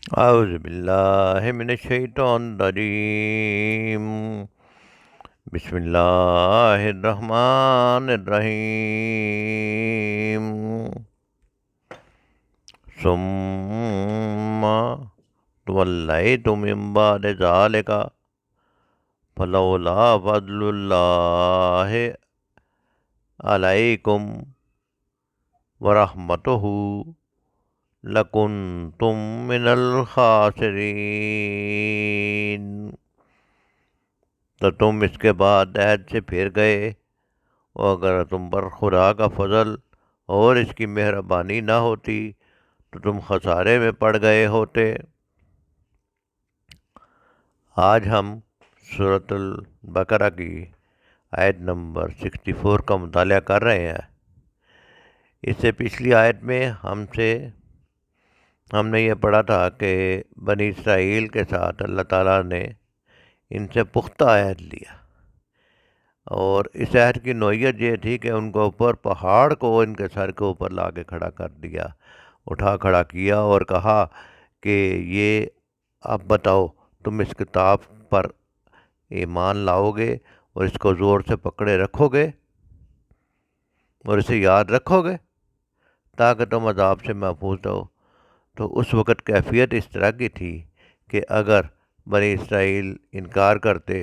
اعوذ باللہ من الشیطان الرجیم، بسم اللہ الرحمن الرحیم۔ ثم تولیتم من بعد ذلک فلولا فضل اللہ علیکم ورحمتہ لکنتم من الخاسرین۔ تو تم اس کے بعد عہد سے پھر گئے، اور اگر تم پر خدا کا فضل اور اس کی مہربانی نہ ہوتی تو تم خسارے میں پڑ گئے ہوتے۔ آج ہم سورۃ البقرہ کی آیت نمبر 64 کا مطالعہ کر رہے ہیں۔ اس سے پچھلی آیت میں ہم نے یہ پڑھا تھا کہ بنی اسرائیل کے ساتھ اللہ تعالیٰ نے ان سے پختہ عہد لیا، اور اس عہد کی نوعیت یہ تھی کہ ان کو اوپر پہاڑ کو ان کے سر کے اوپر لا کے کھڑا کر دیا، اٹھا کھڑا کیا اور کہا کہ یہ اب بتاؤ تم اس کتاب پر ایمان لاؤ گے اور اس کو زور سے پکڑے رکھو گے اور اسے یاد رکھو گے تاکہ تم عذاب سے محفوظ رہو۔ تو اس وقت کیفیت اس طرح کی تھی کہ اگر بنی اسرائیل انکار کرتے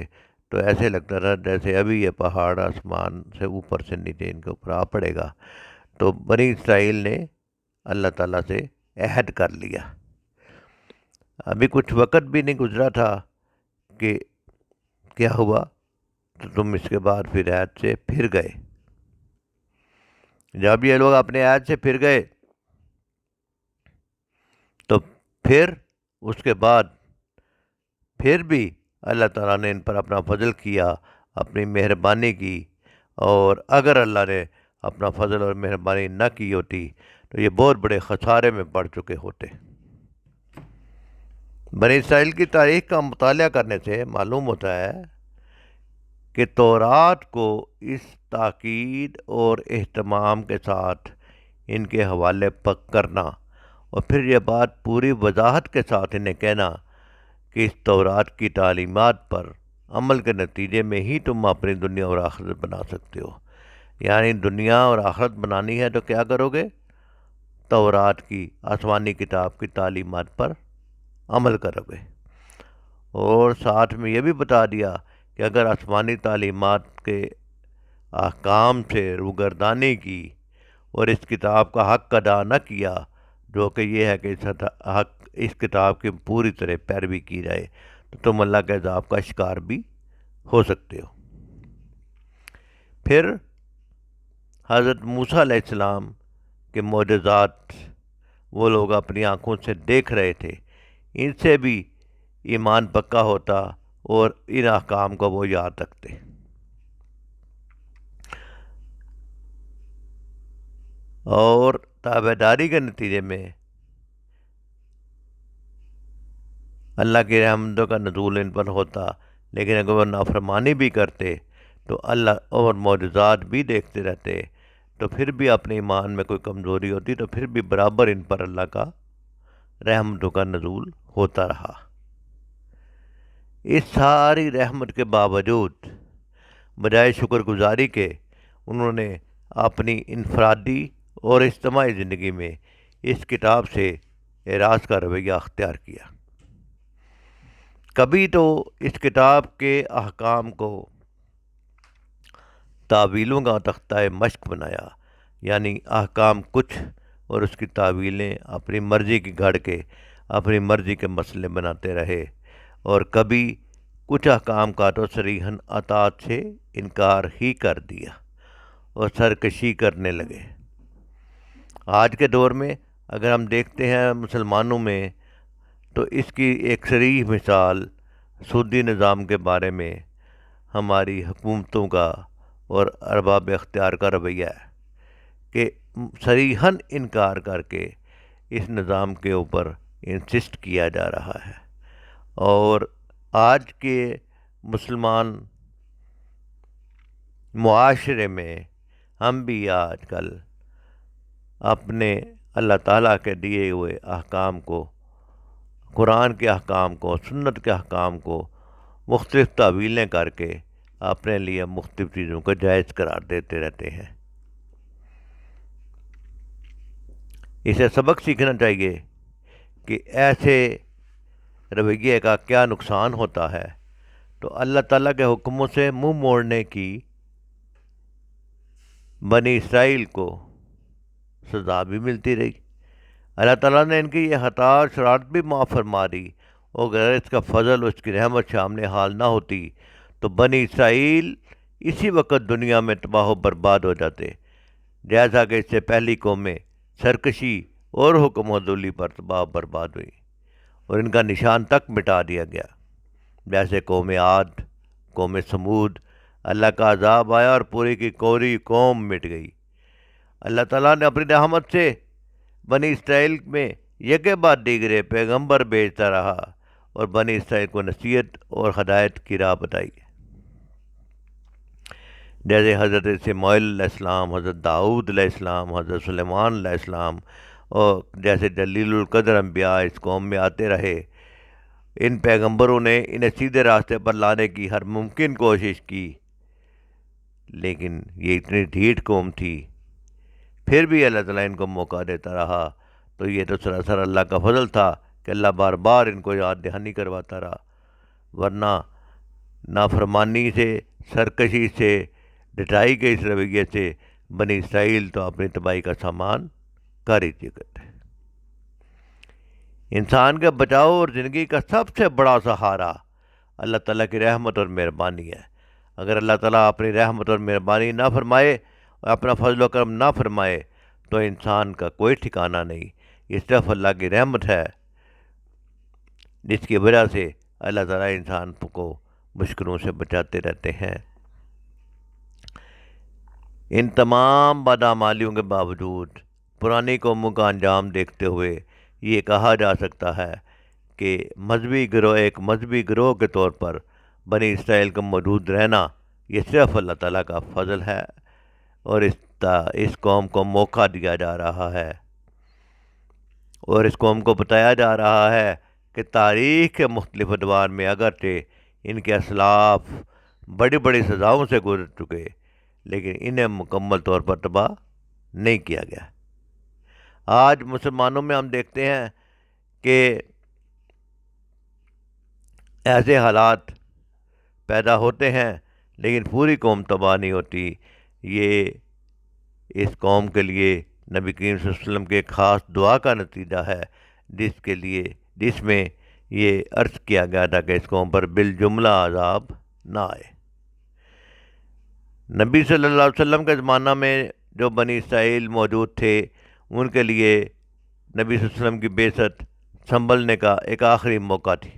تو ایسے لگتا تھا جیسے ابھی یہ پہاڑ آسمان سے اوپر سے نیچے ان کے اوپر آ پڑے گا۔ تو بنی اسرائیل نے اللہ تعالیٰ سے عہد کر لیا۔ ابھی کچھ وقت بھی نہیں گزرا تھا کہ کیا ہوا، تو تم اس کے بعد پھر عہد سے پھر گئے۔ جب یہ لوگ اپنے عہد سے پھر گئے تو پھر اس کے بعد پھر بھی اللہ تعالیٰ نے ان پر اپنا فضل کیا، اپنی مہربانی کی، اور اگر اللہ نے اپنا فضل اور مہربانی نہ کی ہوتی تو یہ بہت بڑے خسارے میں پڑ چکے ہوتے۔ بنی اسرائیل کی تاریخ کا مطالعہ کرنے سے معلوم ہوتا ہے کہ تورات کو اس تاکید اور اہتمام کے ساتھ ان کے حوالے کرنا، اور پھر یہ بات پوری وضاحت کے ساتھ انہیں کہنا کہ اس تورات کی تعلیمات پر عمل کے نتیجے میں ہی تم اپنی دنیا اور آخرت بنا سکتے ہو۔ یعنی دنیا اور آخرت بنانی ہے تو کیا کرو گے؟ تورات کی آسمانی کتاب کی تعلیمات پر عمل کرو گے۔ اور ساتھ میں یہ بھی بتا دیا کہ اگر آسمانی تعلیمات کے احکام سے روگردانی کی اور اس کتاب کا حق ادا نہ کیا، جو کہ یہ ہے کہ اس کتاب کی پوری طرح پیروی کی جائے، تو تم اللہ کے عذاب کا شکار بھی ہو سکتے ہو۔ پھر حضرت موسیٰ علیہ السلام کے معجزات وہ لوگ اپنی آنکھوں سے دیکھ رہے تھے، ان سے بھی ایمان پکا ہوتا اور ان احکام کو وہ یاد رکھتے۔ اور تابعداری کے نتیجے میں اللہ کی رحمتوں کا نزول ان پر ہوتا، لیکن اگر وہ نافرمانی بھی کرتے تو اللہ اور معجزات بھی دیکھتے رہتے تو پھر بھی اپنے ایمان میں کوئی کمزوری ہوتی تو پھر بھی برابر ان پر اللہ کا رحمتوں کا نزول ہوتا رہا۔ اس ساری رحمت کے باوجود بجائے شکر گزاری کے انہوں نے اپنی انفرادی اور اجتماعی زندگی میں اس کتاب سے اعراض کا رویہ اختیار کیا۔ کبھی تو اس کتاب کے احکام کو تعویلوں کا تختہ مشق بنایا، یعنی احکام کچھ اور اس کی تعویلیں اپنی مرضی کی گھڑ کے اپنی مرضی کے مسئلے بناتے رہے، اور کبھی کچھ احکام کا تو صریحاً اطاعت سے انکار ہی کر دیا اور سرکشی کرنے لگے۔ آج کے دور میں اگر ہم دیکھتے ہیں مسلمانوں میں، تو اس کی ایک صریح مثال سودی نظام کے بارے میں ہماری حکومتوں کا اور ارباب اختیار کا رویہ ہے کہ صریحاً انکار کر کے اس نظام کے اوپر انسسٹ کیا جا رہا ہے۔ اور آج کے مسلمان معاشرے میں ہم بھی آج کل اپنے اللہ تعالیٰ کے دیے ہوئے احکام کو قرآن کے احکام کو، سنت کے احکام کو مختلف تعویلیں کر کے اپنے لیے مختلف چیزوں کو جائز قرار دیتے رہتے ہیں۔ اسے سبق سیکھنا چاہیے کہ ایسے رویے کا کیا نقصان ہوتا ہے، تو اللہ تعالیٰ کے حکموں سے منہ موڑنے کی بنی اسرائیل کو سزا بھی ملتی رہی۔ اللہ تعالیٰ نے ان کی یہ خطا اور شرارت بھی معاف فرما دی، اور اگر اس کا فضل اور اس کی رحمت شامل حال نہ ہوتی تو بنی اسرائیل اسی وقت دنیا میں تباہ و برباد ہو جاتے، جیسا کہ اس سے پہلی قومیں سرکشی اور حکم عدولی پر تباہ و برباد ہوئی اور ان کا نشان تک مٹا دیا گیا، جیسے قوم عاد، قوم سمود۔ اللہ کا عذاب آیا اور پوری کی پوری قوم مٹ گئی۔ اللہ تعالیٰ نے اپنی رحمت سے بنی اسرائیل میں یکے بعد دیگرے پیغمبر بھیجتا رہا اور بنی اسرائیل کو نصیحت اور ہدایت کی راہ بتائی، جیسے حضرت اسماعیل علیہ السلام، حضرت داؤد علیہ السلام، حضرت سلیمان علیہ السلام، اور جیسے جلیل القدر انبیاء اس قوم میں آتے رہے۔ ان پیغمبروں نے انہیں سیدھے راستے پر لانے کی ہر ممکن کوشش کی، لیکن یہ اتنی ڈھیٹ قوم تھی، پھر بھی اللہ تعالیٰ ان کو موقع دیتا رہا۔ تو یہ تو سراسر اللہ کا فضل تھا کہ اللہ بار بار ان کو یاد دہانی کرواتا رہا، ورنہ نافرمانی سے، سرکشی سے، ڈٹائی کے اس رویے سے بنی اسرائیل تو اپنی تباہی کا سامان کر ہی چکے تھے۔ انسان کے بچاؤ اور زندگی کا سب سے بڑا سہارا اللہ تعالیٰ کی رحمت اور مہربانی ہے۔ اگر اللہ تعالیٰ اپنی رحمت اور مہربانی نہ فرمائے اور اپنا فضل و کرم نہ فرمائے تو انسان کا کوئی ٹھکانہ نہیں۔ یہ صرف اللہ کی رحمت ہے، جس کی وجہ سے اللہ تعالیٰ انسان کو مشکلوں سے بچاتے رہتے ہیں۔ ان تمام بدعمالیوں کے باوجود پرانی قوموں کا انجام دیکھتے ہوئے یہ کہا جا سکتا ہے کہ ایک مذہبی گروہ کے طور پر بنی اسرائیل کا موجود رہنا یہ صرف اللہ تعالیٰ کا فضل ہے، اور اس قوم کو موقع دیا جا رہا ہے، اور اس قوم کو بتایا جا رہا ہے کہ تاریخ کے مختلف ادوار میں اگرچہ ان کے اسلاف بڑی بڑی سزاؤں سے گزر چکے، لیکن انہیں مکمل طور پر تباہ نہیں کیا گیا۔ آج مسلمانوں میں ہم دیکھتے ہیں کہ ایسے حالات پیدا ہوتے ہیں، لیکن پوری قوم تباہ نہیں ہوتی۔ یہ اس قوم کے لیے نبی کریم صلی اللہ علیہ وسلم کے خاص دعا کا نتیجہ ہے، جس میں یہ عرض کیا گیا تھا کہ اس قوم پر بالجملہ عذاب نہ آئے۔ نبی صلی اللہ علیہ وسلم کے زمانہ میں جو بنی اسرائیل موجود تھے، ان کے لیے نبی صلی اللہ علیہ وسلم کی بعثت سنبھلنے کا ایک آخری موقع تھی۔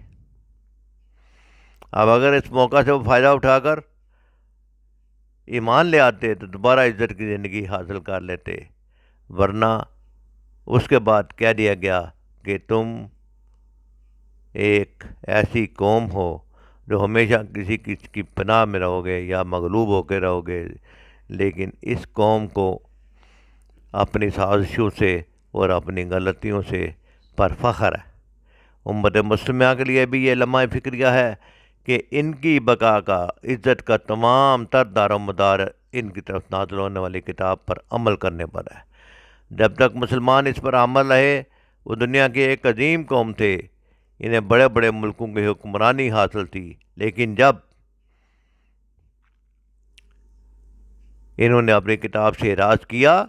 اب اگر اس موقع سے وہ فائدہ اٹھا کر ایمان لے آتے تو دوبارہ عزت کی زندگی حاصل کر لیتے، ورنہ اس کے بعد کہہ دیا گیا کہ تم ایک ایسی قوم ہو جو ہمیشہ کسی کی پناہ میں رہو گے یا مغلوب ہو کے رہو گے، لیکن اس قوم کو اپنی سازشوں سے اور اپنی غلطیوں سے پر فخر ہے۔ امت مسلمہ کے لیے بھی یہ لمحہ فکریہ ہے کہ ان کی بقا کا، عزت کا تمام تر دار و مدار ان کی طرف نازل ہونے والی کتاب پر عمل کرنے پر ہے۔ جب تک مسلمان اس پر عمل رہے، وہ دنیا کے ایک عظیم قوم تھے، انہیں بڑے بڑے ملکوں کی حکمرانی حاصل تھی، لیکن جب انہوں نے اپنی کتاب سے اعراض کیا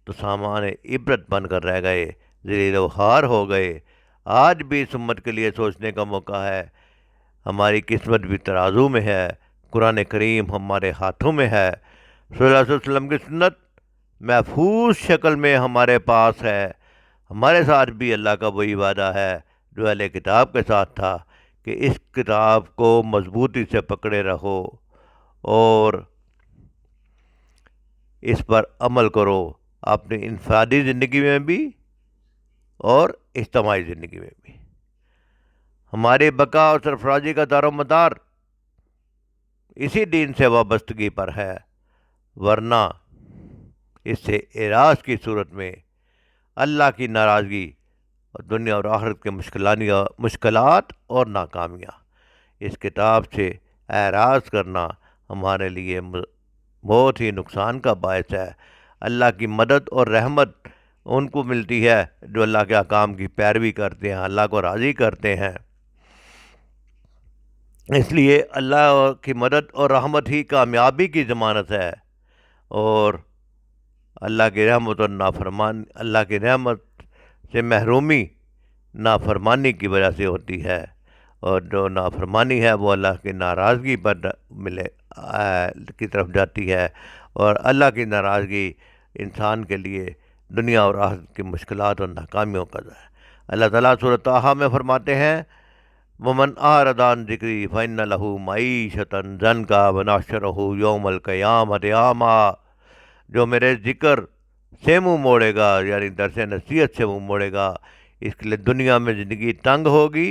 تو سامان عبرت بن کر رہ گئے، ذلیل و خوار ہو گئے۔ آج بھی اس امت کے لیے سوچنے کا موقع ہے، ہماری قسمت بھی ترازو میں ہے، قرآن کریم ہمارے ہاتھوں میں ہے، صلی اللہ علیہ وسلم کی سنت محفوظ شکل میں ہمارے پاس ہے۔ ہمارے ساتھ بھی اللہ کا وہی وعدہ ہے جو اہل کتاب کے ساتھ تھا کہ اس کتاب کو مضبوطی سے پکڑے رہو اور اس پر عمل کرو، اپنی انفرادی زندگی میں بھی اور اجتماعی زندگی میں بھی۔ ہماری بقا اور سرفرازی کا دار و مدار اسی دین سے وابستگی پر ہے، ورنہ اس سے اعراض کی صورت میں اللہ کی ناراضگی اور دنیا اور آخرت کے مشکلات اور ناکامیاں۔ اس کتاب سے اعراض کرنا ہمارے لیے بہت ہی نقصان کا باعث ہے۔ اللہ کی مدد اور رحمت ان کو ملتی ہے جو اللہ کے احکام کی پیروی کرتے ہیں، اللہ کو راضی کرتے ہیں۔ اس لیے اللہ کی مدد اور رحمت ہی کامیابی کی ضمانت ہے، اور اللہ کی رحمت سے محرومی نافرمانی کی وجہ سے ہوتی ہے، اور جو نافرمانی ہے وہ اللہ کی ناراضگی پر کی طرف جاتی ہے، اور اللہ کی ناراضگی انسان کے لیے دنیا اور آخرت کی مشکلات اور ناکامیوں کا ہے۔ اللہ تعالیٰ سورۃ طٰہٰ میں فرماتے ہیں وَمَنْ أَعْرَضَ عَنْ ذِكْرِي فَإِنَّ لَهُ مَعِيشَةً ضَنْكًا وَنَحْشُرُهُ يَوْمَ الْقِيَامَةِ أَعْمَىٰ۔ جو میرے ذکر سے منہ موڑے گا، یعنی درس نصیحت سے منہ موڑے گا، اس کے لیے دنیا میں زندگی تنگ ہوگی،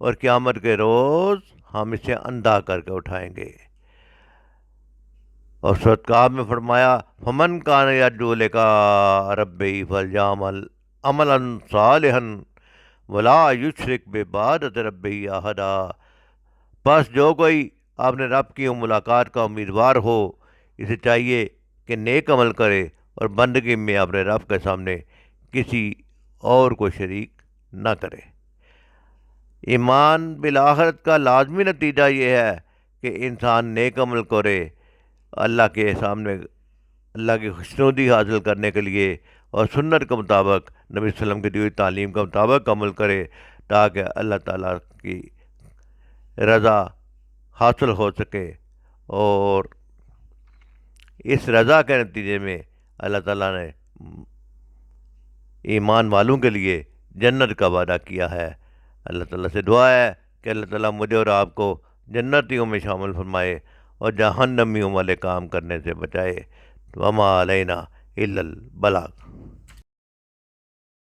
اور قیامت کے روز ہم اسے اندھا کر کے اٹھائیں گے۔ اور سورۃ کہف میں فرمایا فَمَنْ كَانَ يَرْجُو لِقَاءَ رَبِّهِ فَلْيَعْمَلْ عَمَلًا صَالِحًا وَلَا يُشْرِكْ بِعِبَادَةِ رَبِّهِ أَحَدًا۔ بس جو کوئی اپنے رب کی ملاقات کا امیدوار ہو، اسے چاہیے کہ نیک عمل کرے اور بندگی میں اپنے رب کے سامنے کسی اور کو شریک نہ کرے۔ ایمان بالآخرت کا لازمی نتیجہ یہ ہے کہ انسان نیک عمل کرے، اللہ کے سامنے اللہ کی خوشنودی حاصل کرنے کے لیے، اور سنت کے مطابق نبی صلی اللہ علیہ وسلم کی دی ہوئی تعلیم کے مطابق عمل کرے، تاکہ اللہ تعالیٰ کی رضا حاصل ہو سکے، اور اس رضا کے نتیجے میں اللہ تعالیٰ نے ایمان والوں کے لیے جنت کا وعدہ کیا ہے۔ اللہ تعالیٰ سے دعا ہے کہ اللہ تعالیٰ مجھے اور آپ کو جنتیوں میں شامل فرمائے اور جہنمیوں والے کام کرنے سے بچائے۔ وما علینا الا البلاغ۔